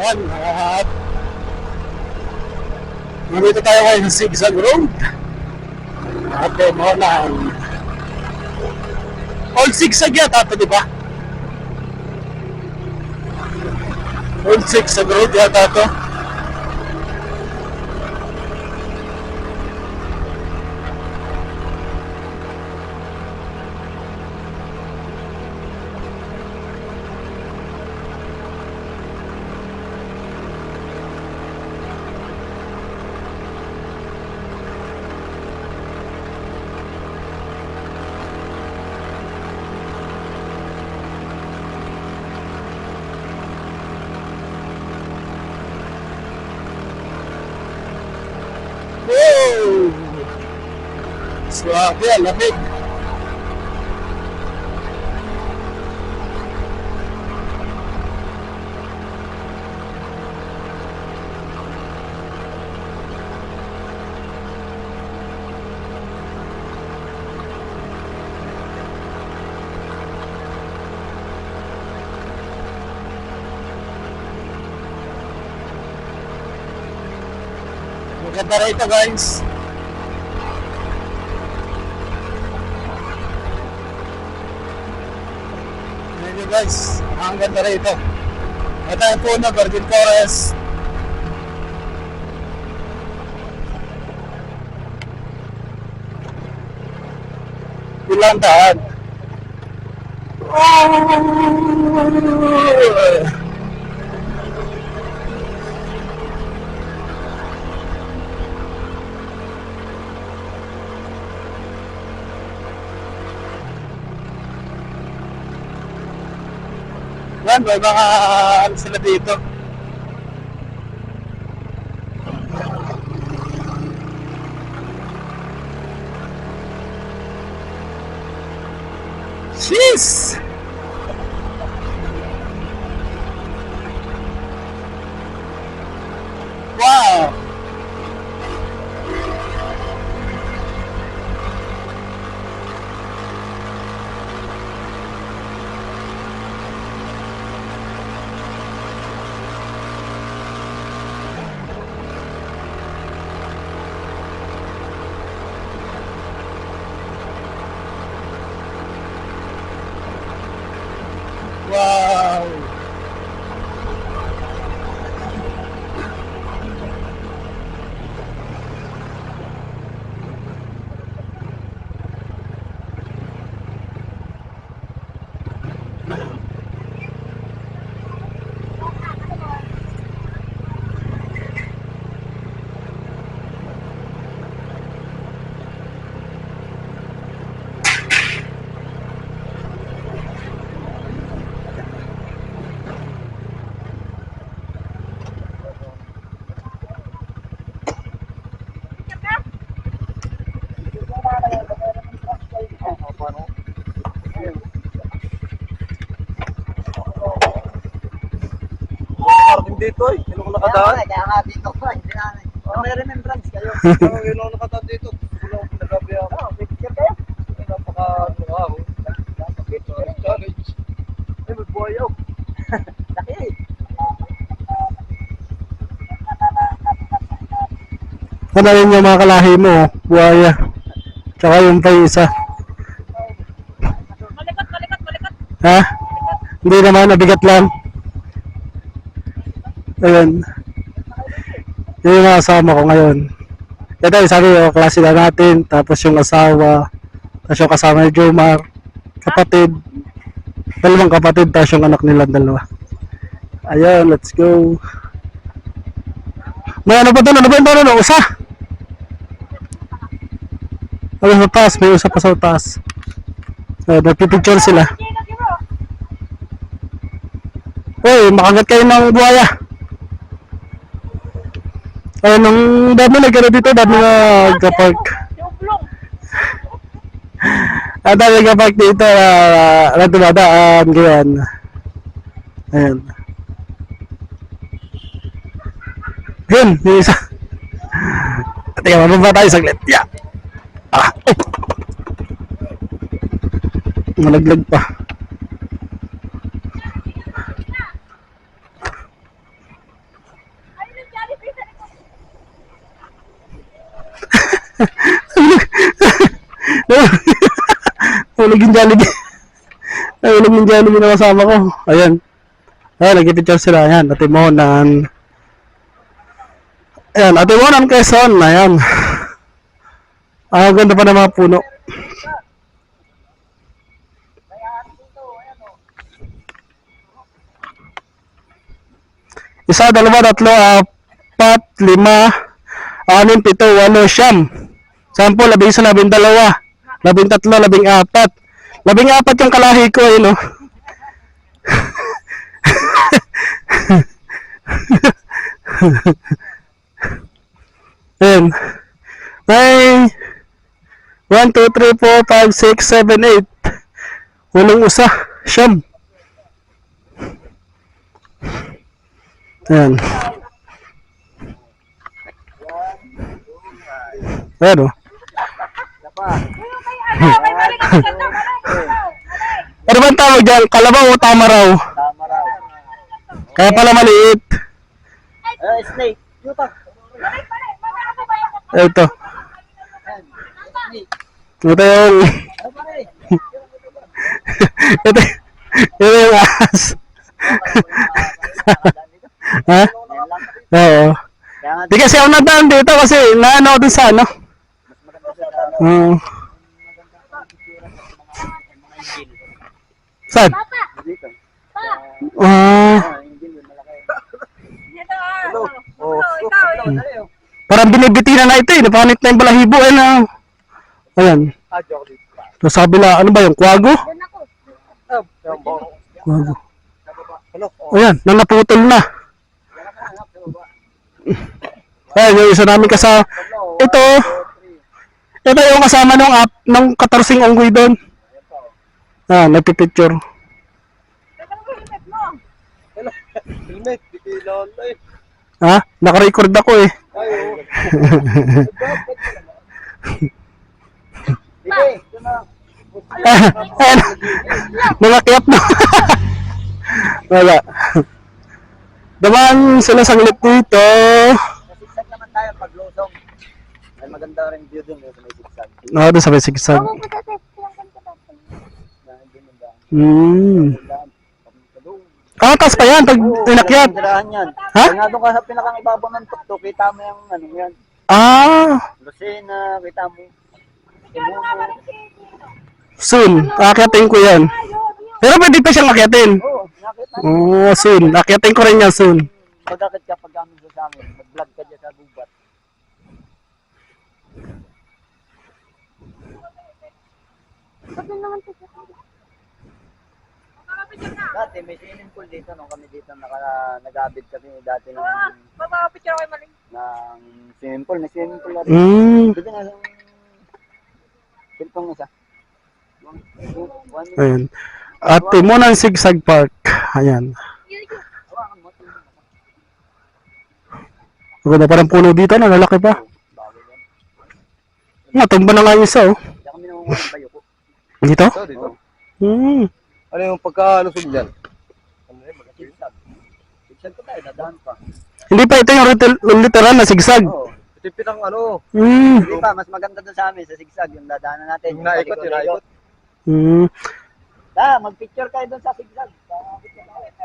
Yan, at nandito tayo ngayon sa Zigzag Road. At mo na Old Zigzag yata ito, di ba? Old Zigzag Road yata ito. Whoa! Swabe, lamig. Maganda rito, guys. Ayan nyo, guys. Ang ganda rito. Ito yung puno, Virgin Forest. Ilang daan. Yan, may mga ano sila dito. Jeez! Wow! Wow! Dito eh, yun ako nakadaan. Kaya nga dito ko, may remembrance kayo. Yun ako nakadaan dito. Wala akong pinagabi ako. Picture kayo? Napaka ano ako. Challenge. Eh, may buhay ako. Laki. Ano rin yung mga kalahi mo, buhaya. Tsaka yung pa isa. Malikot. Ha? Hindi naman, nabigat lang. Ayun. Yun yung mga kasama ko ngayon. Ito yung sabi ko, klase na natin. Tapos yung asawa. Tapos yung kasama ni Jomar. Kapatid. Dalawang kapatid. Tapos yung anak nila dalawa. Ayun, let's go. May ano pa doon? Ano ba yung doon? Usa? Ano sa taas? May usa pa sa taas. Nagpipicture sila. Uy, makagat kayo ng buhaya. Nung dami nagkano dito, dami na nagka-park. Dami nagka-park dito, nagdumadaan, ganyan. Ayan. Yun, yung isa. Teka, mababa tayo saglit. Yeah. Oh. Malaglag pa. Nahulog yung Jollibee. Nahulog yung Jollibee na kasama ko. Ayan. Ayan, nag-picture sila. Ayan, Ate Monan. Ayan, Ate Monan Quezon. Ayan. Ganda pa ng mga puno. Isa, dalawa, tatlo, apat, lima, anim, pito, walo, siyam. 10, 11, 12, 13, 14. 14 yung kalahi ko, eh, no? Ayan. Ay, 1, 2, 3, 4, 5, 6, 7, 8. Walong usa, siyam. Ayan. Ayan, oh. Ano ba ang tawag dyan? Kalabaw o tama raw? Tama raw. Kaya pala maliit. Snake. Yutak. Ito. Snake. Ito yung... Ano pare? ito yung ahas. Ha? Oo. Kaya nga, Di kasi ako nadaan dito kasi naano ako dun sa ano. Oo. Saan? dito. Yung gilid, malaki. Oh, Parang binibitinan na ito eh. Napanit na yung balahibo eh na. Ayan. joke dito. So sabi la, ano ba yung kwago? Yung bong. Kwago. Hello. Ayan, nang naputol na. Ayan, yung isa namin kasama. Ito yung kasama nung 14 unggoy doon. Nagpipicture. Helmet, bitilan na eh. Ha? Naka-record ako eh. Ayo. Sige, ito na. Ayan. Nalakyat na. Wala. Daman sila saglit dito. Sigsag naman tayo pag lusong. Ay maganda rin view dun sa may sigsag. Doon sa may sigsag. Taas pa yan pag inakyat. Tirahan yan. Ha? Kaya nga doon ka sa pinakang ibabaw ng tuktok, kita mo yung ano yan. Lucena, kita mo. Timuno. Soon. Akyatin ko yan. Pero pwede pa siyang akyatin. Oo, nakita. Soon. Akyatin ko rin yan soon. Magkakit ka pag kami sa amin. Mag-vlog ka dyan sa gubat. Dati may swimming pool dito nung kami dito nag-abit kami dati ng swimming pool. May swimming pool na rin. Dito nga yung silpong isa. Ayan. At Timonan Sigsag Park. Ayan. Maganda parang puno dito. Nalalaki pa. Tumba na nga yung isa oh. Kaya kami nangunguha ng bayo ko. Dito? Ito dito. Hmm. Ano yung pagkalusog dyan? Ano yun? Sigsag. Sigsag ko tayo, dadaan pa. Hindi pa ito yung literal na sigsag. Oo. Tipid ang ano. Hindi pa, mas maganda doon sa amin sa sigsag. Yung dadaanan natin. Yung naikot, yung naikot. Hmm. Magpicture kayo doon sa sigsag. Picture tayo.